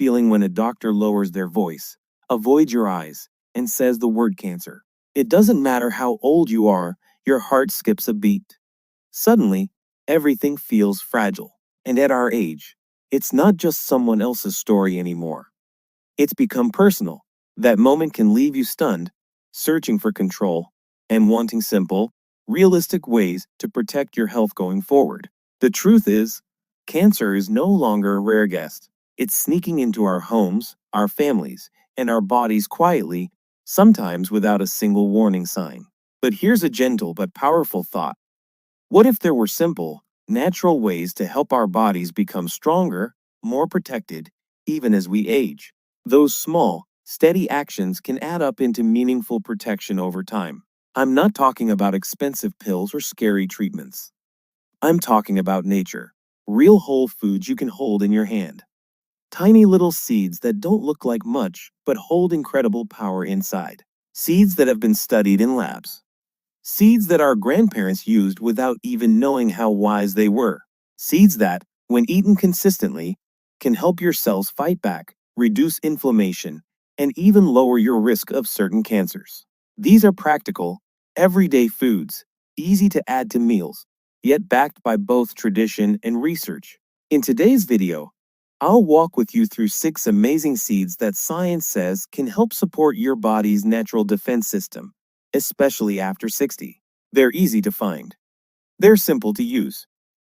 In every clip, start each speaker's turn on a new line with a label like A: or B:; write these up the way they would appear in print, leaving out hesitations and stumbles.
A: feeling when a doctor lowers their voice, avoids your eyes, and says the word cancer. It doesn't matter how old you are, your heart skips a beat. Suddenly, everything feels fragile. And at our age, it's not just someone else's story anymore. It's become personal. That moment can leave you stunned, searching for control, and wanting simple, realistic ways to protect your health going forward. The truth is, cancer is no longer a rare guest. It's sneaking into our homes, our families, and our bodies quietly, sometimes without a single warning sign. But here's a gentle but powerful thought. What if there were simple, natural ways to help our bodies become stronger, more protected, even as we age? Those small, steady actions can add up into meaningful protection over time. I'm not talking about expensive pills or scary treatments. I'm talking about nature, real whole foods you can hold in your hand. Tiny little seeds that don't look like much, but hold incredible power inside. Seeds that have been studied in labs. Seeds that our grandparents used without even knowing how wise they were. Seeds that, when eaten consistently, can help your cells fight back, reduce inflammation, and even lower your risk of certain cancers. These are practical, everyday foods, easy to add to meals, yet backed by both tradition and research. In today's video, I'll walk with you through 6 amazing seeds that science says can help support your body's natural defense system, especially after 60. They're easy to find. They're simple to use.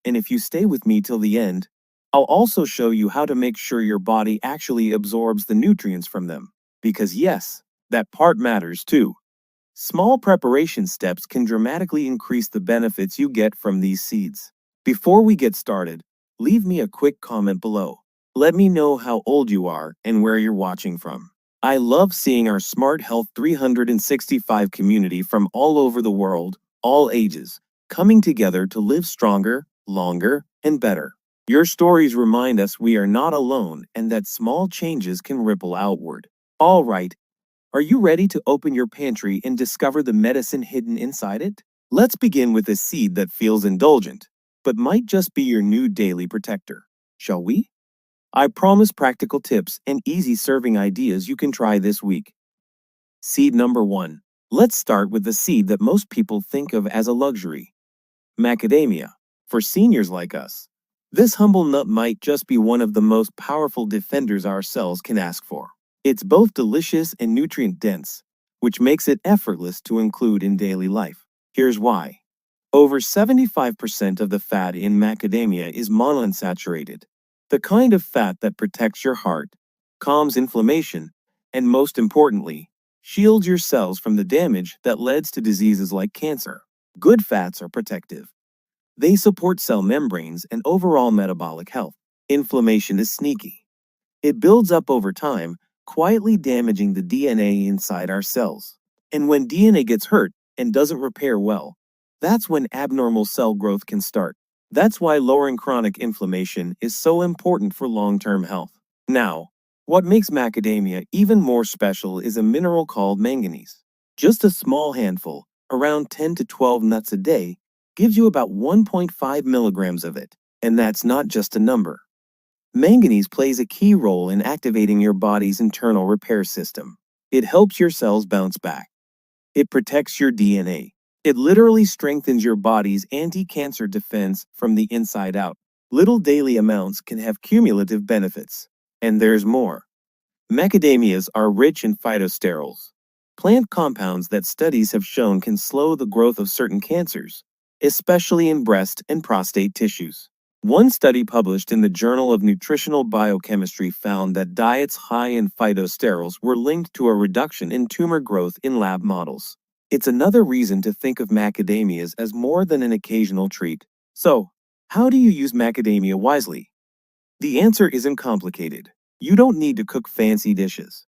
A: And if you stay with me till the end, I'll also show you how to make sure your body actually absorbs the nutrients from them. Because yes, that part matters too. Small preparation steps can dramatically increase the benefits you get from these seeds. Before we get started, leave me a quick comment below. Let me know how old you are and where you're watching from. I love seeing our Smart Health 365 community from all over the world, all ages, coming together to live stronger, longer, and better. Your stories remind us we are not alone and that small changes can ripple outward. All right, are you ready to open your pantry and discover the medicine hidden inside it? Let's begin with a seed that feels indulgent, but might just be your new daily protector. Shall we? I promise practical tips and easy serving ideas you can try this week. Seed number 1. Let's start with the seed that most people think of as a luxury. Macadamia. For seniors like us, this humble nut might just be one of the most powerful defenders our cells can ask for. It's both delicious and nutrient-dense, which makes it effortless to include in daily life. Here's why. Over 75% of the fat in macadamia is monounsaturated, the kind of fat that protects your heart, calms inflammation, and most importantly, shields your cells from the damage that leads to diseases like cancer. Good fats are protective. They support cell membranes and overall metabolic health. Inflammation is sneaky. It builds up over time, quietly damaging the DNA inside our cells. And when DNA gets hurt and doesn't repair well, that's when abnormal cell growth can start. That's why lowering chronic inflammation is so important for long-term health. Now, what makes macadamia even more special is a mineral called manganese. Just a small handful, around 10 to 12 nuts a day, gives you about 1.5 milligrams of it. And that's not just a number. Manganese plays a key role in activating your body's internal repair system. It helps your cells bounce back. It protects your DNA. It literally strengthens your body's anti-cancer defense from the inside out. Little daily amounts can have cumulative benefits. And there's more. Macadamias are rich in phytosterols, plant compounds that studies have shown can slow the growth of certain cancers, especially in breast and prostate tissues. One study published in the Journal of Nutritional Biochemistry found that diets high in phytosterols were linked to a reduction in tumor growth in lab models. It's another reason to think of macadamias as more than an occasional treat. So, how do you use macadamia wisely? The answer isn't complicated. You don't need to cook fancy dishes.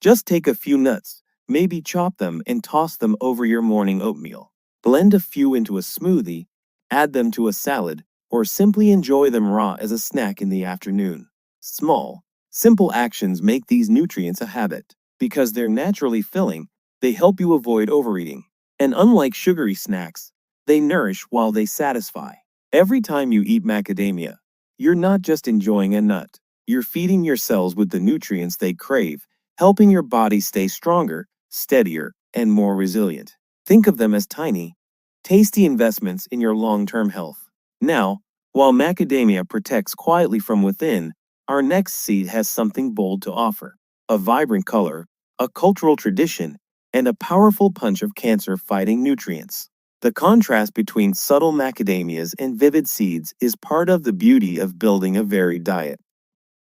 A: Just take a few nuts, maybe chop them and toss them over your morning oatmeal. Blend a few into a smoothie, add them to a salad, or simply enjoy them raw as a snack in the afternoon. Small, simple actions make these nutrients a habit. Because they're naturally filling, they help you avoid overeating. And unlike sugary snacks, they nourish while they satisfy. Every time you eat macadamia, you're not just enjoying a nut. You're feeding your cells with the nutrients they crave, helping your body stay stronger, steadier, and more resilient. Think of them as tiny, tasty investments in your long-term health. Now, while macadamia protects quietly from within, our next seed has something bold to offer: a vibrant color, a cultural tradition, and a powerful punch of cancer-fighting nutrients. The contrast between subtle macadamias and vivid seeds is part of the beauty of building a varied diet.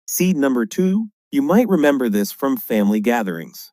A: Seed number 2, you might remember this from family gatherings.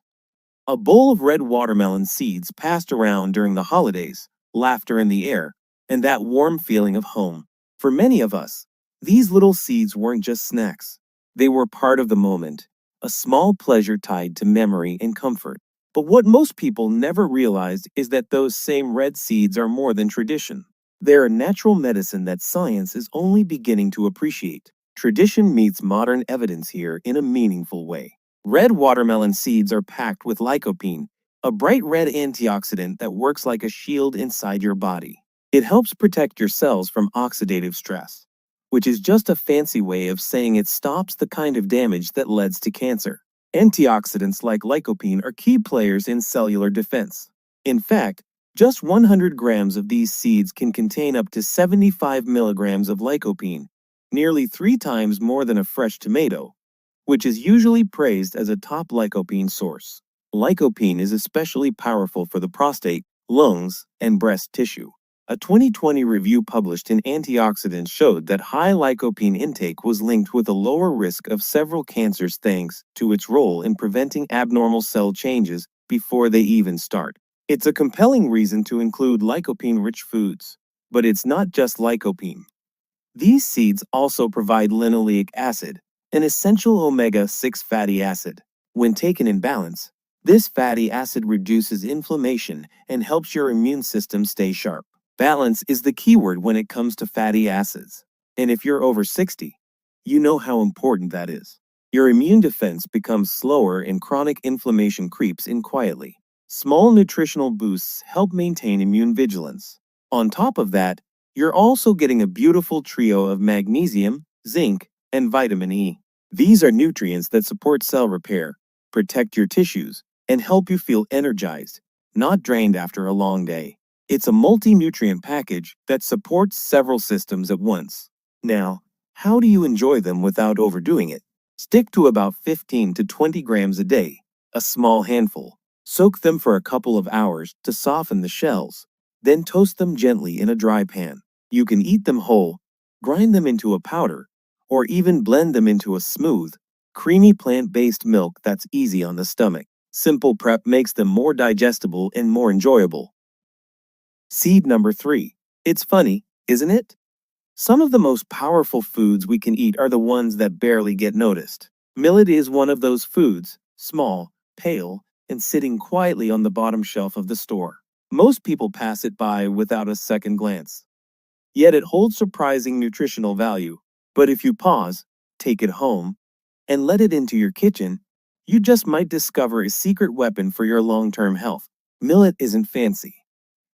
A: A bowl of red watermelon seeds passed around during the holidays, laughter in the air, and that warm feeling of home. For many of us, these little seeds weren't just snacks. They were part of the moment, a small pleasure tied to memory and comfort. But what most people never realized is that those same red seeds are more than tradition. They're a natural medicine that science is only beginning to appreciate. Tradition meets modern evidence here in a meaningful way. Red watermelon seeds are packed with lycopene, a bright red antioxidant that works like a shield inside your body. It helps protect your cells from oxidative stress, which is just a fancy way of saying it stops the kind of damage that leads to cancer. Antioxidants like lycopene are key players in cellular defense. In fact, just 100 grams of these seeds can contain up to 75 milligrams of lycopene, nearly 3 times more than a fresh tomato, which is usually praised as a top lycopene source. Lycopene is especially powerful for the prostate, lungs, and breast tissue. A 2020 review published in Antioxidants showed that high lycopene intake was linked with a lower risk of several cancers thanks to its role in preventing abnormal cell changes before they even start. It's a compelling reason to include lycopene-rich foods. But it's not just lycopene. These seeds also provide linoleic acid, an essential omega-6 fatty acid. When taken in balance, this fatty acid reduces inflammation and helps your immune system stay sharp. Balance is the keyword when it comes to fatty acids. And if you're over 60, you know how important that is. Your immune defense becomes slower and chronic inflammation creeps in quietly. Small nutritional boosts help maintain immune vigilance. On top of that, you're also getting a beautiful trio of magnesium, zinc, and vitamin E. These are nutrients that support cell repair, protect your tissues, and help you feel energized, not drained after a long day. It's a multi-nutrient package that supports several systems at once. Now, how do you enjoy them without overdoing it? Stick to about 15 to 20 grams a day, a small handful. Soak them for a couple of hours to soften the shells, then toast them gently in a dry pan. You can eat them whole, grind them into a powder, or even blend them into a smooth, creamy plant-based milk that's easy on the stomach. Simple prep makes them more digestible and more enjoyable. Seed number 3. It's funny, isn't it? Some of the most powerful foods we can eat are the ones that barely get noticed. Millet is one of those foods, small, pale, and sitting quietly on the bottom shelf of the store. Most people pass it by without a second glance. Yet it holds surprising nutritional value. But if you pause, take it home, and let it into your kitchen, you just might discover a secret weapon for your long-term health. Millet isn't fancy.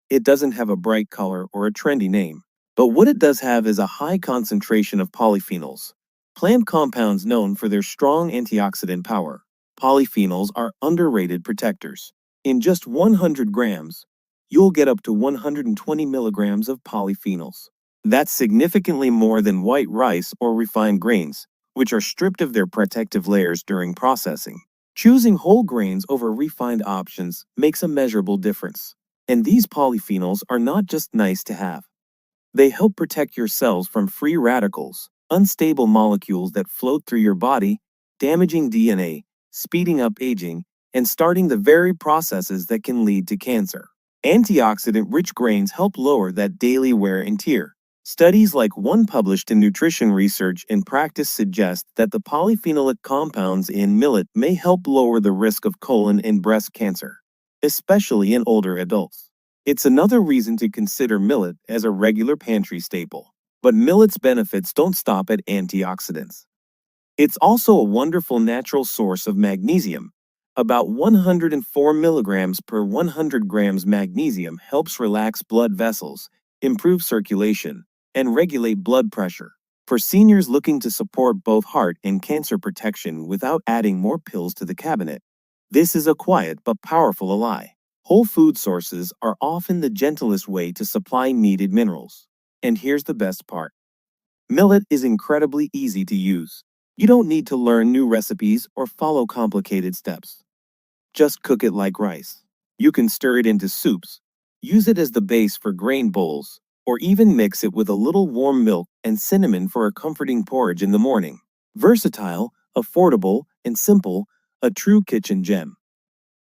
A: It doesn't have a bright color or a trendy name. But what it does have is a high concentration of polyphenols, plant compounds known for their strong antioxidant power. Polyphenols are underrated protectors. In just 100 grams, you'll get up to 120 milligrams of polyphenols. That's significantly more than white rice or refined grains, which are stripped of their protective layers during processing. Choosing whole grains over refined options makes a measurable difference. And these polyphenols are not just nice to have. They help protect your cells from free radicals, unstable molecules that float through your body, damaging DNA, speeding up aging, and starting the very processes that can lead to cancer. Antioxidant-rich grains help lower that daily wear and tear. Studies like one published in Nutrition Research and Practice suggest that the polyphenolic compounds in millet may help lower the risk of colon and breast cancer, especially in older adults. It's another reason to consider millet as a regular pantry staple. But millet's benefits don't stop at antioxidants. It's also a wonderful natural source of magnesium. About 104 milligrams per 100 grams magnesium helps relax blood vessels, improve circulation, and regulate blood pressure. For seniors looking to support both heart and cancer protection without adding more pills to the cabinet, this is a quiet but powerful ally. Whole food sources are often the gentlest way to supply needed minerals. And here's the best part. Millet is incredibly easy to use. You don't need to learn new recipes or follow complicated steps. Just cook it like rice. You can stir it into soups, use it as the base for grain bowls, or even mix it with a little warm milk and cinnamon for a comforting porridge in the morning. Versatile, affordable, and simple, a true kitchen gem.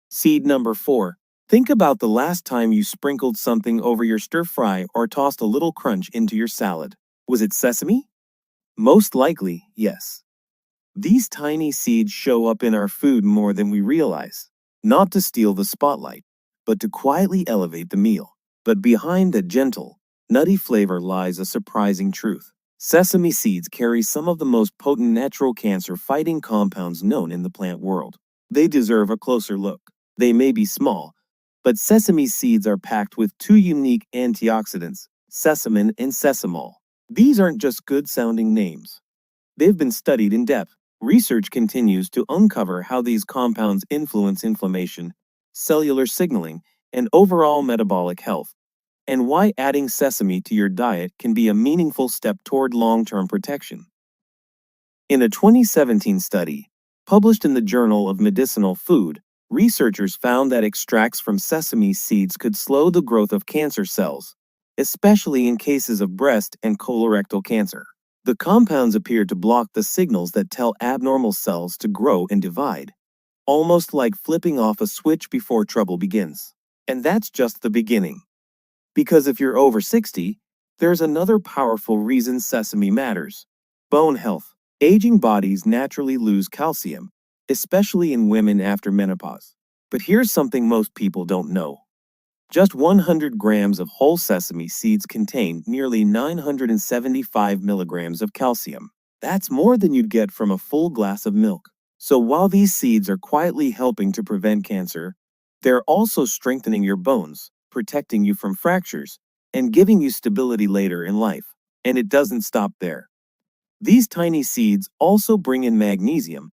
A: Seed number 4. Think about the last time you sprinkled something over your stir fry or tossed a little crunch into your salad. Was it sesame? Most likely, yes. These tiny seeds show up in our food more than we realize, not to steal the spotlight, but to quietly elevate the meal. But behind that gentle, nutty flavor lies a surprising truth. Sesame seeds carry some of the most potent natural cancer-fighting compounds known in the plant world. They deserve a closer look. They may be small, but sesame seeds are packed with two unique antioxidants, sesamin and sesamol. These aren't just good-sounding names. They've been studied in depth. Research continues to uncover how these compounds influence inflammation, cellular signaling, and overall metabolic health, and why adding sesame to your diet can be a meaningful step toward long-term protection. In a 2017 study, published in the Journal of Medicinal Food, researchers found that extracts from sesame seeds could slow the growth of cancer cells, especially in cases of breast and colorectal cancer. The compounds appear to block the signals that tell abnormal cells to grow and divide, almost like flipping off a switch before trouble begins. And that's just the beginning. Because if you're over 60, there's another powerful reason sesame matters. Bone health. Aging bodies naturally lose calcium, especially in women after menopause. But here's something most people don't know. Just 100 grams of whole sesame seeds contain nearly 975 milligrams of calcium. That's more than you'd get from a full glass of milk. So while these seeds are quietly helping to prevent cancer, they're also strengthening your bones, protecting you from fractures, and giving you stability later in life. And it doesn't stop there. These tiny seeds also bring in magnesium.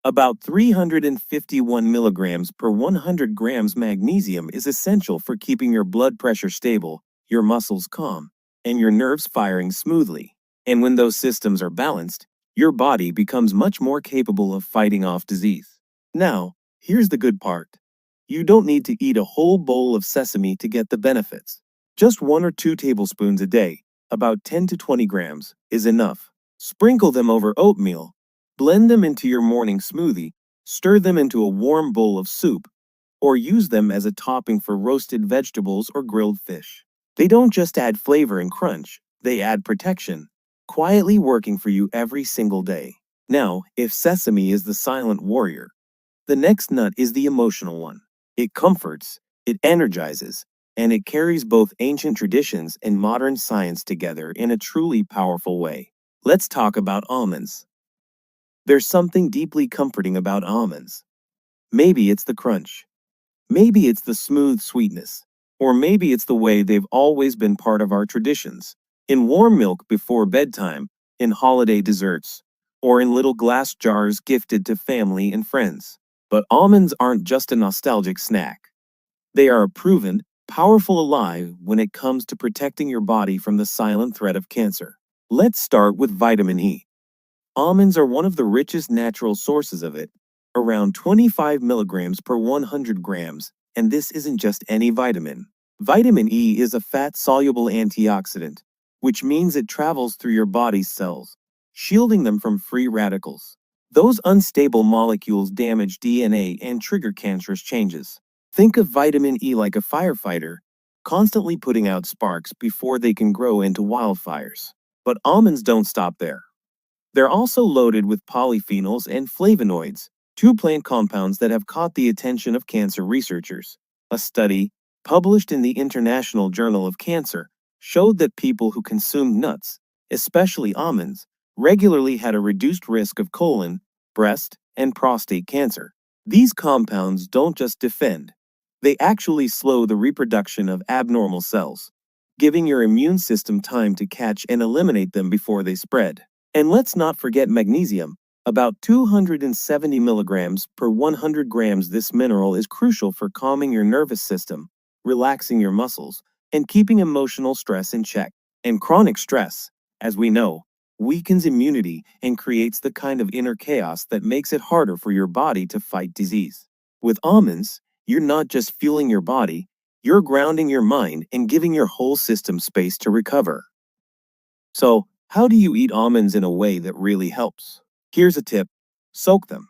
A: About 351 milligrams per 100 grams magnesium is essential for keeping your blood pressure stable, your muscles calm, and your nerves firing smoothly. And when those systems are balanced, your body becomes much more capable of fighting off disease. Now, here's the good part. You don't need to eat a whole bowl of sesame to get the benefits. Just 1 or 2 tablespoons a day, about 10 to 20 grams, is enough. Sprinkle them over oatmeal. Blend them into your morning smoothie, stir them into a warm bowl of soup, or use them as a topping for roasted vegetables or grilled fish. They don't just add flavor and crunch, they add protection, quietly working for you every single day. Now, if sesame is the silent warrior, the next nut is the emotional one. It comforts, it energizes, and it carries both ancient traditions and modern science together in a truly powerful way. Let's talk about almonds. There's something deeply comforting about almonds. Maybe it's the crunch. Maybe it's the smooth sweetness. Or maybe it's the way they've always been part of our traditions. In warm milk before bedtime, in holiday desserts, or in little glass jars gifted to family and friends. But almonds aren't just a nostalgic snack. They are a proven, powerful ally when it comes to protecting your body from the silent threat of cancer. Let's start with vitamin E. Almonds are one of the richest natural sources of it, around 25 milligrams per 100 grams, and this isn't just any vitamin. Vitamin E is a fat-soluble antioxidant, which means it travels through your body's cells, shielding them from free radicals. Those unstable molecules damage DNA and trigger cancerous changes. Think of vitamin E like a firefighter, constantly putting out sparks before they can grow into wildfires. But almonds don't stop there. They're also loaded with polyphenols and flavonoids, two plant compounds that have caught the attention of cancer researchers. A study, published in the International Journal of Cancer, showed that people who consumed nuts, especially almonds, regularly had a reduced risk of colon, breast, and prostate cancer. These compounds don't just defend, they actually slow the reproduction of abnormal cells, giving your immune system time to catch and eliminate them before they spread. And let's not forget magnesium. About 270 milligrams per 100 grams. This mineral is crucial for calming your nervous system, relaxing your muscles, and keeping emotional stress in check. And chronic stress, as we know, weakens immunity and creates the kind of inner chaos that makes it harder for your body to fight disease. With almonds, you're not just fueling your body, you're grounding your mind and giving your whole system space to recover. So, how do you eat almonds in a way that really helps? Here's a tip: soak them.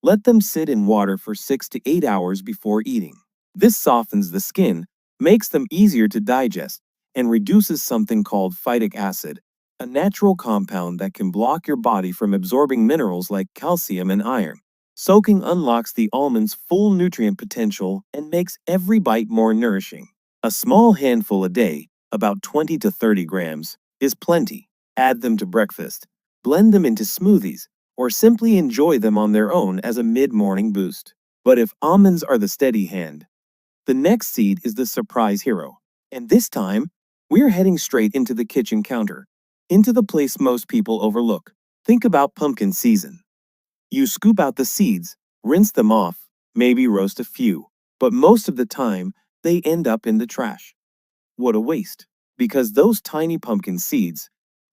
A: Let them sit in water for 6 to 8 hours before eating. This softens the skin, makes them easier to digest, and reduces something called phytic acid, a natural compound that can block your body from absorbing minerals like calcium and iron. Soaking unlocks the almond's full nutrient potential and makes every bite more nourishing. A small handful a day, about 20 to 30 grams, is plenty. Add them to breakfast, blend them into smoothies, or simply enjoy them on their own as a mid-morning boost. But if almonds are the steady hand, the next seed is the surprise hero. And this time, we're heading straight into the kitchen counter, into the place most people overlook. Think about pumpkin season. You scoop out the seeds, rinse them off, maybe roast a few, but most of the time, they end up in the trash. What a waste. Because those tiny pumpkin seeds,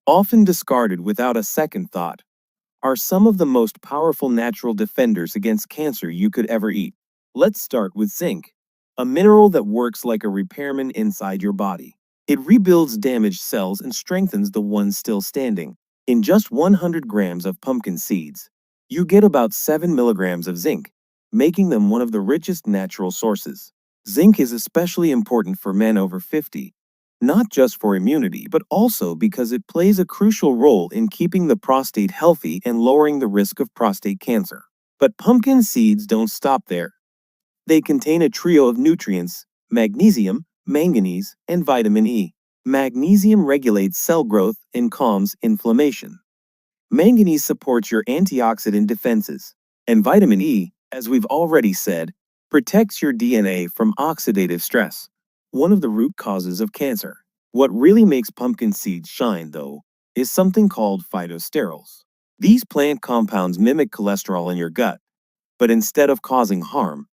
A: often discarded without a second thought, are some of the most powerful natural defenders against cancer you could ever eat. Let's start with zinc, a mineral that works like a repairman inside your body. It rebuilds damaged cells and strengthens the ones still standing. In just 100 grams of pumpkin seeds, you get about 7 milligrams of zinc, making them one of the richest natural sources. Zinc is especially important for men over 50, not just for immunity, but also because it plays a crucial role in keeping the prostate healthy and lowering the risk of prostate cancer. But pumpkin seeds don't stop there. They contain a trio of nutrients: magnesium, manganese, and vitamin E. Magnesium regulates cell growth and calms inflammation. Manganese supports your antioxidant defenses. And vitamin E, as we've already said, protects your DNA from oxidative stress, one of the root causes of cancer. What really makes pumpkin seeds shine, though, is something called phytosterols. These plant compounds mimic cholesterol in your gut, but instead of causing harm,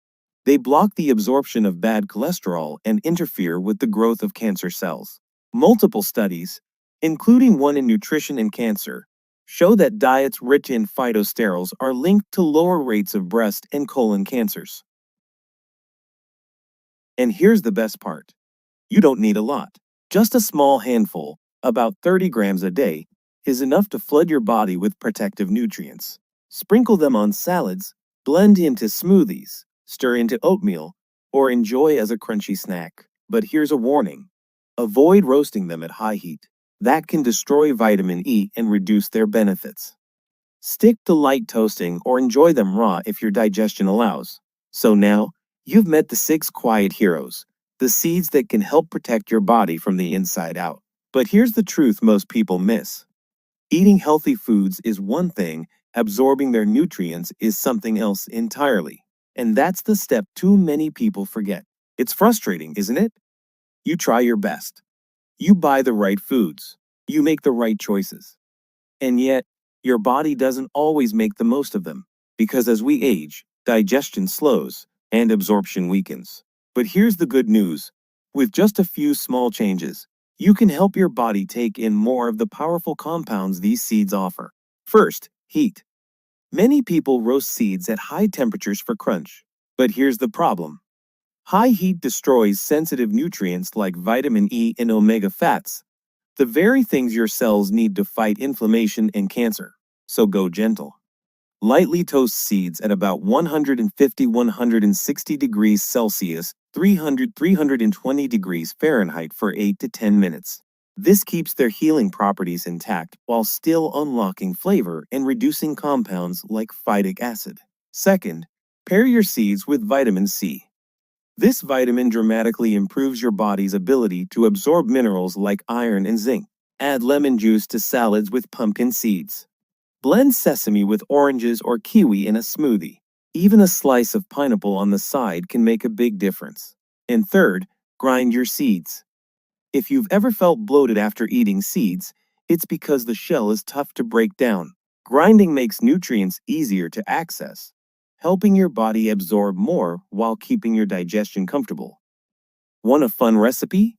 A: they block the absorption of bad cholesterol and interfere with the growth of cancer cells. Multiple studies, including one in nutrition and cancer, show that diets rich in phytosterols are linked to lower rates of breast and colon cancers. And here's the best part: you don't need a lot. Just a small handful, about 30 grams a day, is enough to flood your body with protective nutrients. Sprinkle them on salads, blend into smoothies, stir into oatmeal, or enjoy as a crunchy snack. But here's a warning: avoid roasting them at high heat. That can destroy vitamin E and reduce their benefits. Stick to light toasting or enjoy them raw if your digestion allows. So now, you've met the 6 quiet heroes, the seeds that can help protect your body from the inside out. But here's the truth most people miss: eating healthy foods is one thing, absorbing their nutrients is something else entirely. And that's the step too many people forget. It's frustrating, isn't it? You try your best. You buy the right foods. You make the right choices. And yet, your body doesn't always make the most of them, because as we age, digestion slows and absorption weakens. But here's the good news: with just a few small changes, you can help your body take in more of the powerful compounds these seeds offer. First, heat. Many people roast seeds at high temperatures for crunch. But here's the problem: high heat destroys sensitive nutrients like vitamin E and omega fats, the very things your cells need to fight inflammation and cancer. So go gentle. Lightly toast seeds at about 150-160 degrees Celsius, 300-320 degrees Fahrenheit for 8 to 10 minutes. This keeps their healing properties intact while still unlocking flavor and reducing compounds like phytic acid. Second, pair your seeds with vitamin C. This vitamin dramatically improves your body's ability to absorb minerals like iron and zinc. Add lemon juice to salads with pumpkin seeds. Blend sesame with oranges or kiwi in a smoothie. Even a slice of pineapple on the side can make a big difference. And third, grind your seeds. If you've ever felt bloated after eating seeds, It's because the shell is tough to break down. Grinding makes nutrients easier to access, helping your body absorb more while keeping your digestion comfortable. Want a fun recipe?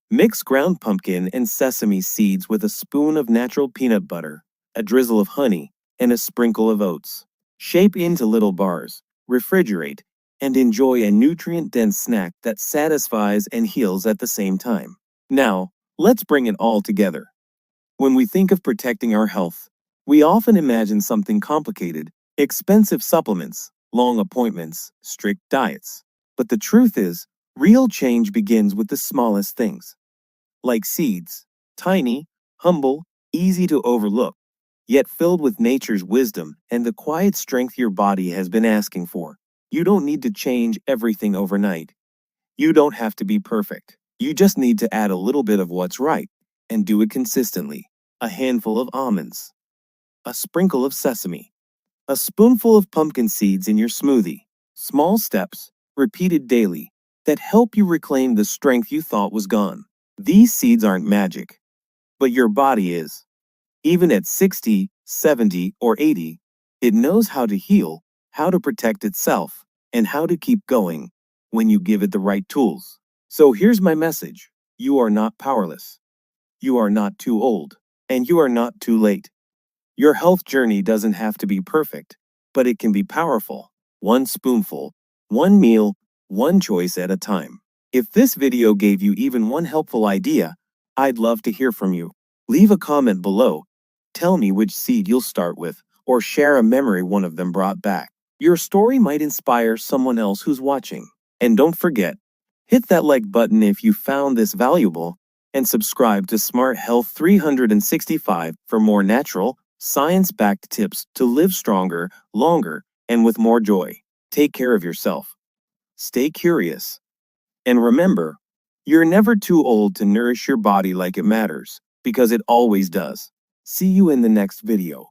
A: Mix ground pumpkin and sesame seeds with a spoon of natural peanut butter, a drizzle of honey, and a sprinkle of oats. Shape into little bars, refrigerate, and enjoy a nutrient-dense snack that satisfies and heals at the same time. Now, let's bring it all together. When we think of protecting our health, we often imagine something complicated, expensive supplements, long appointments, strict diets. But the truth is, real change begins with the smallest things, like seeds, tiny, humble, easy to overlook, yet filled with nature's wisdom and the quiet strength your body has been asking for. You don't need to change everything overnight. You don't have to be perfect. You just need to add a little bit of what's right and do it consistently. A handful of almonds, a sprinkle of sesame, a spoonful of pumpkin seeds in your smoothie. Small steps, repeated daily, that help you reclaim the strength you thought was gone. These seeds aren't magic, but your body is. Even at 60, 70, or 80, it knows how to heal, how to protect itself, and how to keep going when you give it the right tools. So here's my message. You are not powerless. You are not too old. And you are not too late. Your health journey doesn't have to be perfect, but it can be powerful. One spoonful, one meal, one choice at a time. If this video gave you even one helpful idea, I'd love to hear from you. Leave a comment below. Tell me which seed you'll start with, or share a memory one of them brought back. Your story might inspire someone else who's watching. And don't forget, hit that like button if you found this valuable, and subscribe to Smart Health 365 for more natural, science-backed tips to live stronger, longer, and with more joy. Take care of yourself. Stay curious. And remember, you're never too old to nourish your body like it matters, because it always does. See you in the next video.